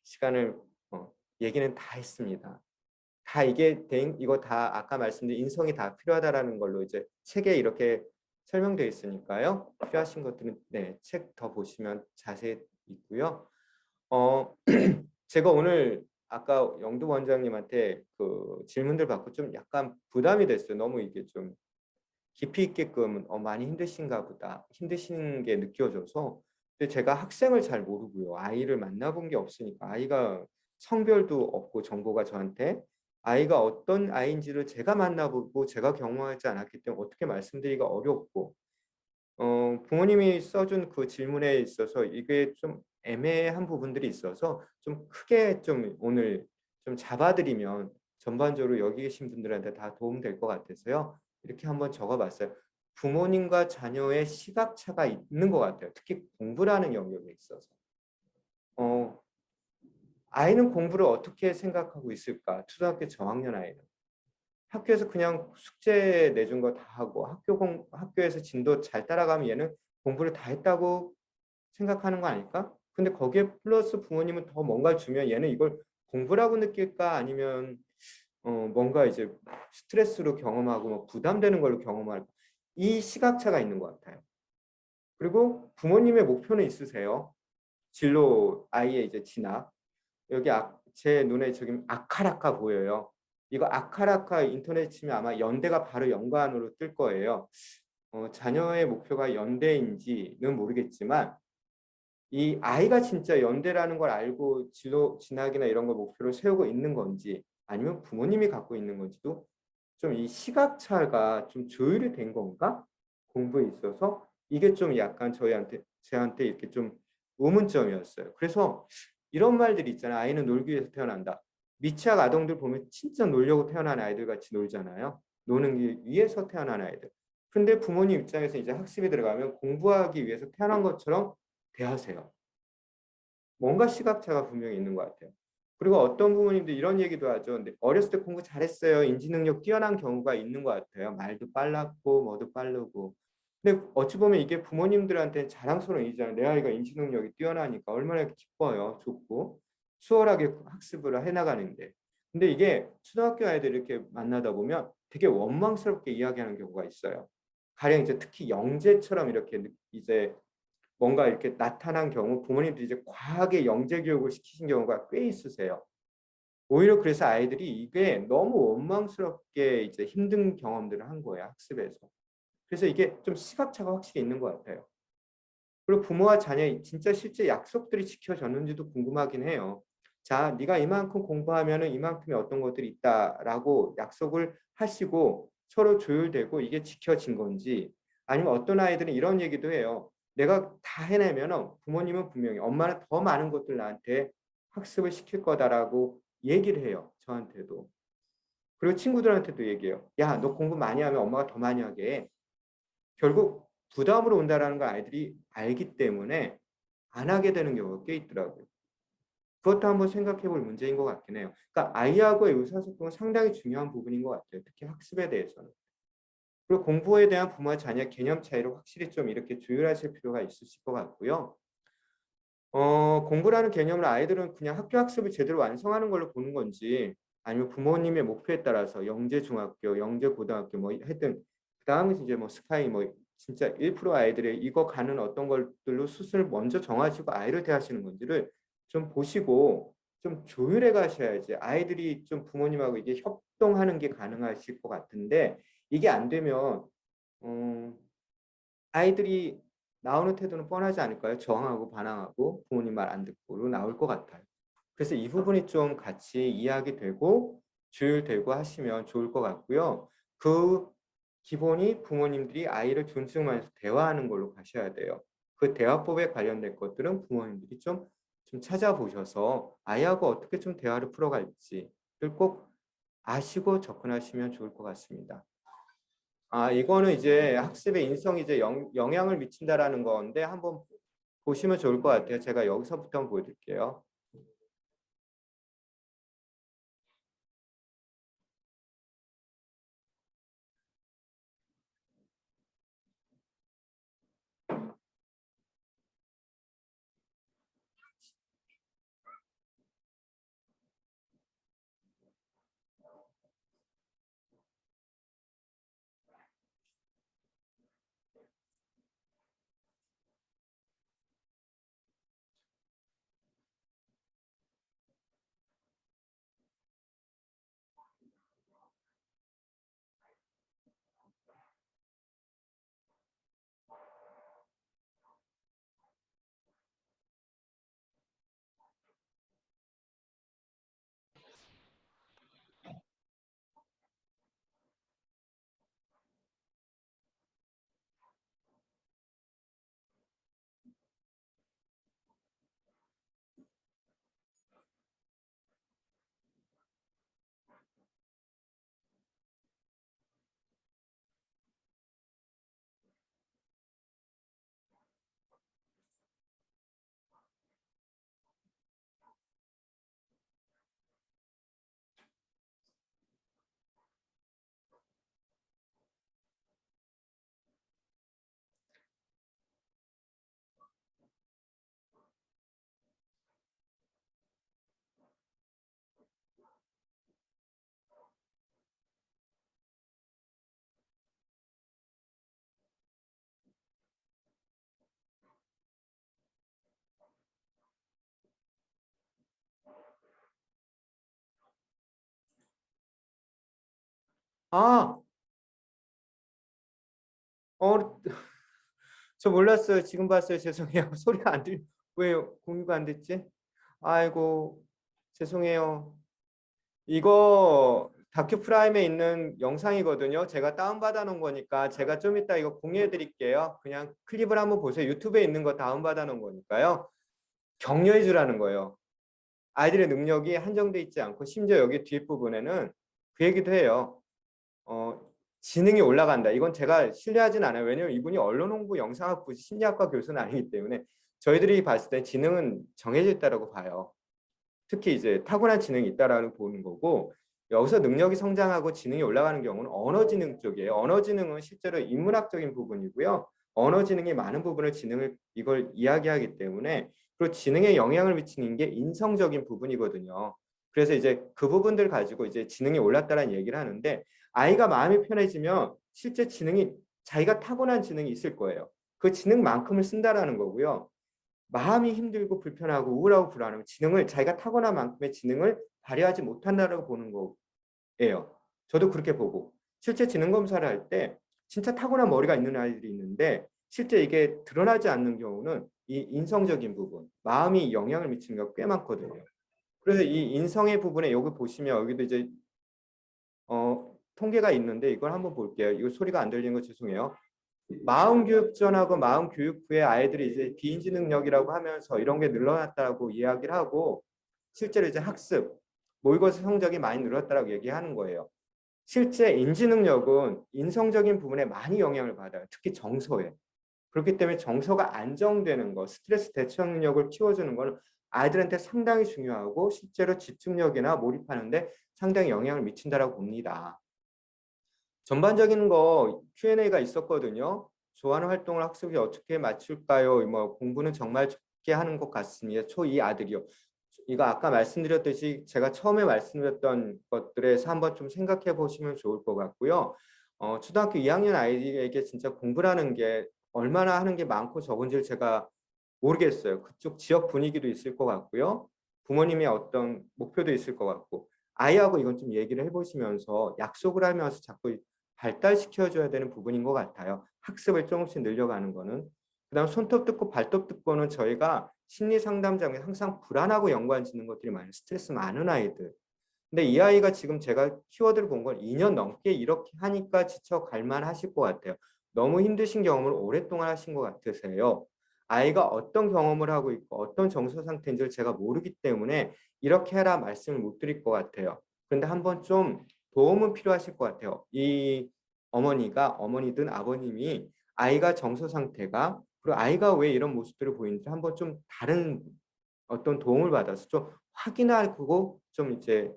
시간을 얘기는 다 했습니다. 다 이게 이거 다 아까 말씀드린 인성이 다 필요하다라는 걸로 이제 책에 이렇게 설명되어 있으니까요. 필요하신 것들은 네, 책 더 보시면 자세히 있고요. 어, 제가 오늘 아까 영도 원장님한테 그 질문들 받고 좀 약간 부담이 됐어요. 너무 이게 좀 깊이 있게끔 많이 힘드신가 보다. 힘드신 게 느껴져서. 근데 제가 학생을 잘 모르고요. 아이를 만나본 게 없으니까 아이가 성별도 없고 정보가 저한테 아이가 어떤 아이인지를 제가 만나보고 제가 경험하지 않았기 때문에 어떻게 말씀드리기가 어렵고 부모님이 써준 그 질문에 있어서 이게 좀 애매한 부분들이 있어서 좀 크게 좀 오늘 좀 잡아드리면 전반적으로 여기 계신 분들한테 다 도움 될 것 같아서요. 이렇게 한번 적어봤어요. 부모님과 자녀의 시각차가 있는 것 같아요. 특히 공부라는 영역에 있어서. 어, 아이는 공부를 어떻게 생각하고 있을까? 초등학교 저학년 아이는. 학교에서 그냥 숙제 내준 거 다 하고 학교에서 진도 잘 따라가면 얘는 공부를 다 했다고 생각하는 거 아닐까? 근데 거기에 플러스 부모님은 더 뭔가를 주면 얘는 이걸 공부라고 느낄까? 아니면 뭔가 이제 스트레스로 경험하고 뭐 부담되는 걸로 경험할까? 이 시각차가 있는 것 같아요. 그리고 부모님의 목표는 있으세요. 진로 아이의 이제 진학. 여기 제 눈에 지금 아카라카 보여요. 이거 아카라카 인터넷 치면 아마 연대가 바로 연관으로 뜰 거예요. 자녀의 목표가 연대인지는 모르겠지만 이 아이가 진짜 연대라는 걸 알고 진로 진학이나 이런 걸 목표로 세우고 있는 건지 아니면 부모님이 갖고 있는 건지도 좀 이 시각차가 좀 조율이 된 건가? 공부에 있어서 이게 좀 약간 제한테 이렇게 좀 의문점이었어요. 그래서 이런 말들이 있잖아요. 아이는 놀기 위해서 태어난다. 미취학 아동들 보면 진짜 놀려고 태어난 아이들 같이 놀잖아요. 노는 게 위해서 태어난 아이들. 근데 부모님 입장에서 이제 학습이 들어가면 공부하기 위해서 태어난 것처럼 대하세요. 뭔가 시각차가 분명히 있는 것 같아요. 그리고 어떤 부모님들 이런 얘기도 하죠. 근데 어렸을 때 공부 잘했어요. 인지 능력 뛰어난 경우가 있는 것 같아요. 말도 빨랐고 뭐도 빠르고. 근데 어찌 보면 이게 부모님들한테는 자랑스러운 일이잖아요. 내 아이가 인지 능력이 뛰어나니까 얼마나 기뻐요. 좋고 수월하게 학습을 해나가는데. 근데 이게 초등학교 아이들 이렇게 만나다 보면 되게 원망스럽게 이야기하는 경우가 있어요. 가령 이제 특히 영재처럼 이렇게 이제 뭔가 이렇게 나타난 경우 부모님들이 이제 과하게 영재 교육을 시키신 경우가 꽤 있으세요. 오히려 그래서 아이들이 이게 너무 원망스럽게 이제 힘든 경험들을 한 거예요, 학습에서. 그래서 이게 좀 시각차가 확실히 있는 것 같아요. 그리고 부모와 자녀의 진짜 실제 약속들이 지켜졌는지도 궁금하긴 해요. 자, 네가 이만큼 공부하면은 이만큼의 어떤 것들이 있다라고 약속을 하시고 서로 조율되고 이게 지켜진 건지 아니면 어떤 아이들은 이런 얘기도 해요. 내가 다 해내면은 부모님은 분명히 엄마는 더 많은 것들 나한테 학습을 시킬 거다라고 얘기를 해요. 저한테도. 그리고 친구들한테도 얘기해요. 야, 너 공부 많이 하면 엄마가 더 많이 하게 해. 결국 부담으로 온다라는 걸 아이들이 알기 때문에 안 하게 되는 경우가 꽤 있더라고요. 그것도 한번 생각해 볼 문제인 것 같긴 해요. 그러니까 아이하고의 의사소통은 상당히 중요한 부분인 것 같아요. 특히 학습에 대해서는. 그리고 공부에 대한 부모와 자녀 개념 차이를 확실히 좀 이렇게 조율하실 필요가 있으실 것 같고요. 공부라는 개념을 아이들은 그냥 학교 학습을 제대로 완성하는 걸로 보는 건지 아니면 부모님의 목표에 따라서 영재 중학교, 영재 고등학교 뭐 하여튼 그다음에 이제 뭐 스카이 뭐 진짜 1% 아이들의 이거 가는 어떤 것들로 수순을 먼저 정하시고 아이를 대하시는 건지를 좀 보시고 좀 조율해 가셔야지 아이들이 좀 부모님하고 이게 협동하는 게 가능하실 것 같은데 이게 안 되면 음, 아이들이 나오는 태도는 뻔하지 않을까요? 저항하고 반항하고 부모님 말 안 듣고로 나올 것 같아요. 그래서 이 부분이 좀 같이 이야기되고 조율되고 하시면 좋을 것 같고요. 그 기본이 부모님들이 아이를 존중하면서 대화하는 걸로 가셔야 돼요. 그 대화법에 관련된 것들은 부모님들이 좀 찾아보셔서 아이하고 어떻게 좀 대화를 풀어갈지를 꼭 아시고 접근하시면 좋을 것 같습니다. 이거는 이제 학습의 인성이 이제 영향을 미친다라는 건데 한번 보시면 좋을 것 같아요. 제가 여기서부터 한번 보여드릴게요. 아, 어, 저 몰랐어요. 지금 봤어요. 죄송해요. 소리가 안 들, 왜 공유가 안 됐지? 아이고, 죄송해요. 이거 다큐 프라임에 있는 영상이거든요. 제가 다운받아 놓은 거니까 제가 좀 이따 이거 공유해 드릴게요. 그냥 클립을 한번 보세요. 유튜브에 있는 거 다운받아 놓은 거니까요. 격려해 주라는 거예요. 아이들의 능력이 한정돼 있지 않고 심지어 여기 뒷부분에는 그 얘기도 해요. 어, 지능이 올라간다. 이건 제가 신뢰하진 않아요. 왜냐하면 이분이 언론홍보 영상학부 심리학과 교수는 아니기 때문에 저희들이 봤을 때 지능은 정해져 있다라고 봐요. 특히 이제 타고난 지능이 있다라고 보는 거고 여기서 능력이 성장하고 지능이 올라가는 경우는 언어 지능 쪽이에요. 언어 지능은 실제로 인문학적인 부분이고요. 언어 지능이 많은 부분을 지능을 이걸 이야기하기 때문에 그리고 지능에 영향을 미치는 게 인성적인 부분이거든요. 그래서 이제 그 부분들 가지고 이제 지능이 올랐다는 얘기를 하는데 아이가 마음이 편해지면 실제 지능이 자기가 타고난 지능이 있을 거예요. 그 지능만큼을 쓴다라는 거고요. 마음이 힘들고 불편하고 우울하고 불안하면 지능을 자기가 타고난 만큼의 지능을 발휘하지 못한다고 보는 거예요. 저도 그렇게 보고 실제 지능 검사를 할 때 진짜 타고난 머리가 있는 아이들이 있는데 실제 이게 드러나지 않는 경우는 이 인성적인 부분, 마음이 영향을 미치는 경우가 꽤 많거든요. 그래서 이 인성의 부분에 여기 보시면 여기도 이제 통계가 있는데 이걸 한번 볼게요. 이거 소리가 안 들리는 거 죄송해요. 마음 교육 전하고 마음 교육 후에 아이들이 이제 비인지 능력이라고 하면서 이런 게 늘어났다고 이야기를 하고 실제로 이제 학습 모의고사 성적이 많이 늘었다고 얘기하는 거예요. 실제 인지 능력은 인성적인 부분에 많이 영향을 받아요. 특히 정서에. 그렇기 때문에 정서가 안정되는 거, 스트레스 대처 능력을 키워주는 거는 아이들한테 상당히 중요하고 실제로 집중력이나 몰입하는데 상당히 영향을 미친다라고 봅니다. 전반적인 거 Q&A가 있었거든요. 좋아하는 활동을 학습에 어떻게 맞출까요? 뭐 공부는 정말 좋게 하는 것 같습니다. 초2 아들이요. 이거 아까 말씀드렸듯이 제가 처음에 말씀드렸던 것들에서 한번 좀 생각해 보시면 좋을 것 같고요. 초등학교 2학년 아이에게 진짜 공부라는 게 얼마나 하는 게 많고 적은지를 제가 모르겠어요. 그쪽 지역 분위기도 있을 것 같고요. 부모님의 어떤 목표도 있을 것 같고 아이하고 이건 좀 얘기를 해보시면서 약속을 하면서 자꾸 발달시켜줘야 되는 부분인 것 같아요. 학습을 조금씩 늘려가는 거는. 그다음 손톱 듣고 발톱 듣고는 저희가 심리 상담장에 항상 불안하고 연관짓는 것들이 많아요. 스트레스 많은 아이들. 근데 이 아이가 지금 제가 키워드를 본 건 2년 넘게 이렇게 하니까 지쳐갈 만하실 것 같아요. 너무 힘드신 경험을 오랫동안 하신 것 같으세요. 아이가 어떤 경험을 하고 있고 어떤 정서 상태인지를 제가 모르기 때문에 이렇게 해라 말씀을 못 드릴 것 같아요. 그런데 한번 좀 도움은 필요하실 것 같아요. 이 어머니든 아버님이 아이가 정서 상태가 그리고 아이가 왜 이런 모습들을 보이는지 한번 좀 다른 어떤 도움을 받아서 좀 확인하고 좀 이제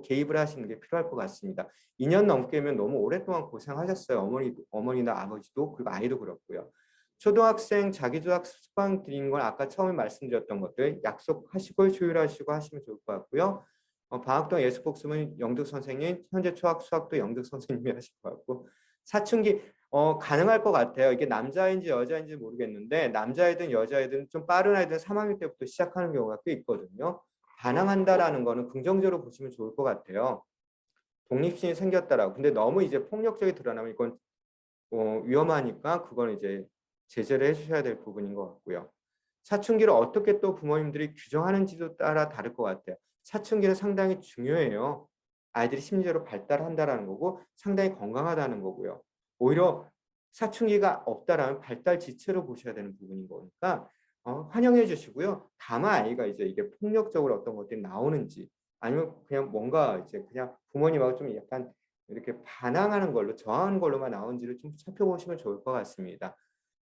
개입을 하시는 게 필요할 것 같습니다. 2년 넘게면 너무 오랫동안 고생하셨어요. 어머니나 아버지도 그리고 아이도 그렇고요. 초등학생 자기조학 수강 드리는 건 아까 처음에 말씀드렸던 것들 약속하시고 조율하시고 하시면 좋을 것 같고요. 방학동 예습복습은 영득 선생님, 현재 초학 수학도 영득 선생님이 하실 것 같고 사춘기 가능할 것 같아요. 이게 남자인지 여자인지 모르겠는데 남자애든 여자애든 좀 빠른 아이들은 3학년 때부터 시작하는 경우가 꽤 있거든요. 반항한다라는 거는 긍정적으로 보시면 좋을 것 같아요. 독립심이 생겼다라고. 근데 너무 이제 폭력적이 드러나면 이건 위험하니까 그건 이제 제재를 해주셔야 될 부분인 것 같고요. 사춘기를 어떻게 또 부모님들이 규정하는지도 따라 다를 것 같아요. 사춘기는 상당히 중요해요. 아이들이 심리적으로 발달한다라는 거고 상당히 건강하다는 거고요. 오히려 사춘기가 없다라면 발달 지체로 보셔야 되는 부분인 거니까 환영해 주시고요. 다만 아이가 이제 이게 폭력적으로 어떤 것들이 나오는지 아니면 그냥 뭔가 이제 그냥 부모님하고 좀 약간 이렇게 반항하는 걸로 저항하는 걸로만 나오는지를 좀 살펴보시면 좋을 것 같습니다.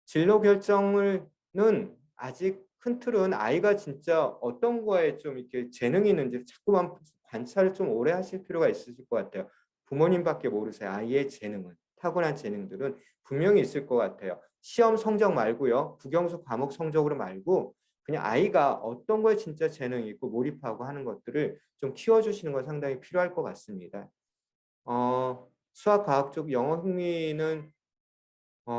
진로 결정을는 아직 큰 틀은 아이가 진짜 어떤 거에 좀 이렇게 재능이 있는지 자꾸만 관찰을 좀 오래 하실 필요가 있으실 것 같아요. 부모님밖에 모르세요. 아이의 재능은. 타고난 재능들은 분명히 있을 것 같아요. 시험 성적 말고요. 국영수 과목 성적으로 말고 그냥 아이가 어떤 거에 진짜 재능이 있고 몰입하고 하는 것들을 좀 키워주시는 건 상당히 필요할 것 같습니다. 수학, 과학 쪽 영어 흥미는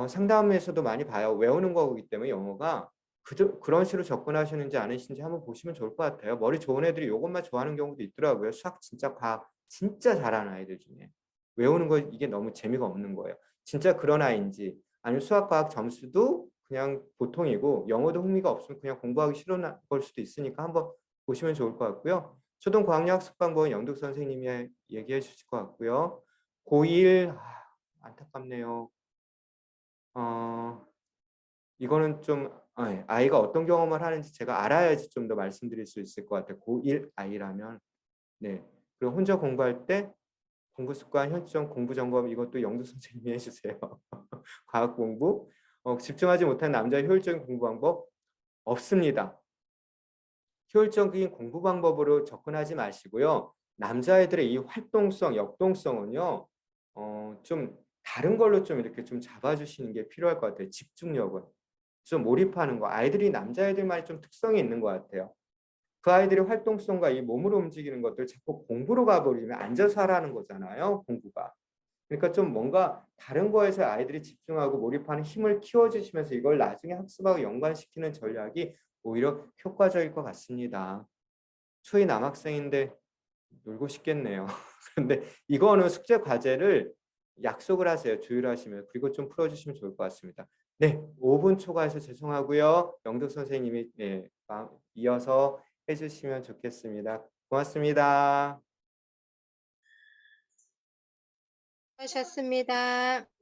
상담에서도 많이 봐요. 외우는 거기 때문에 영어가 그런 식으로 접근하시는지 아니신지 한번 보시면 좋을 것 같아요. 머리 좋은 애들이 이것만 좋아하는 경우도 있더라고요. 수학 진짜 과학 진짜 잘하는 아이들 중에. 외우는 거 이게 너무 재미가 없는 거예요. 진짜 그런 아이인지 아니면 수학, 과학 점수도 그냥 보통이고 영어도 흥미가 없으면 그냥 공부하기 싫은 걸 수도 있으니까 한번 보시면 좋을 것 같고요. 초등 과학력 학습 방법은 영득 선생님이 얘기해 주실 것 같고요. 고1 안타깝네요. 이거는 좀 아이가 어떤 경험을 하는지 제가 알아야지 좀 더 말씀드릴 수 있을 것 같아요. 고1 아이라면. 네. 그리고 혼자 공부할 때 공부 습관, 현실적 공부 점검 이것도 영도 선생님이 해주세요. 과학 공부. 집중하지 못한 남자의 효율적인 공부 방법 없습니다. 효율적인 공부 방법으로 접근하지 마시고요. 남자애들의 이 활동성, 역동성은요. 좀 다른 걸로 좀 이렇게 좀 잡아주시는 게 필요할 것 같아요. 집중력은. 좀 몰입하는 거. 아이들이 남자애들만의 좀 특성이 있는 것 같아요. 그 아이들의 활동성과 이 몸으로 움직이는 것들 자꾸 공부로 가버리면 앉아서 하라는 거잖아요. 공부가. 그러니까 좀 뭔가 다른 거에서 아이들이 집중하고 몰입하는 힘을 키워주시면서 이걸 나중에 학습하고 연관시키는 전략이 오히려 효과적일 것 같습니다. 초이 남학생인데 놀고 싶겠네요. 그런데 이거는 숙제 과제를 약속을 하세요. 조율하시면. 그리고 좀 풀어주시면 좋을 것 같습니다. 네, 5분 초과해서 죄송하고요. 영덕 선생님이 이어서 해주시면 좋겠습니다. 고맙습니다. 하셨습니다.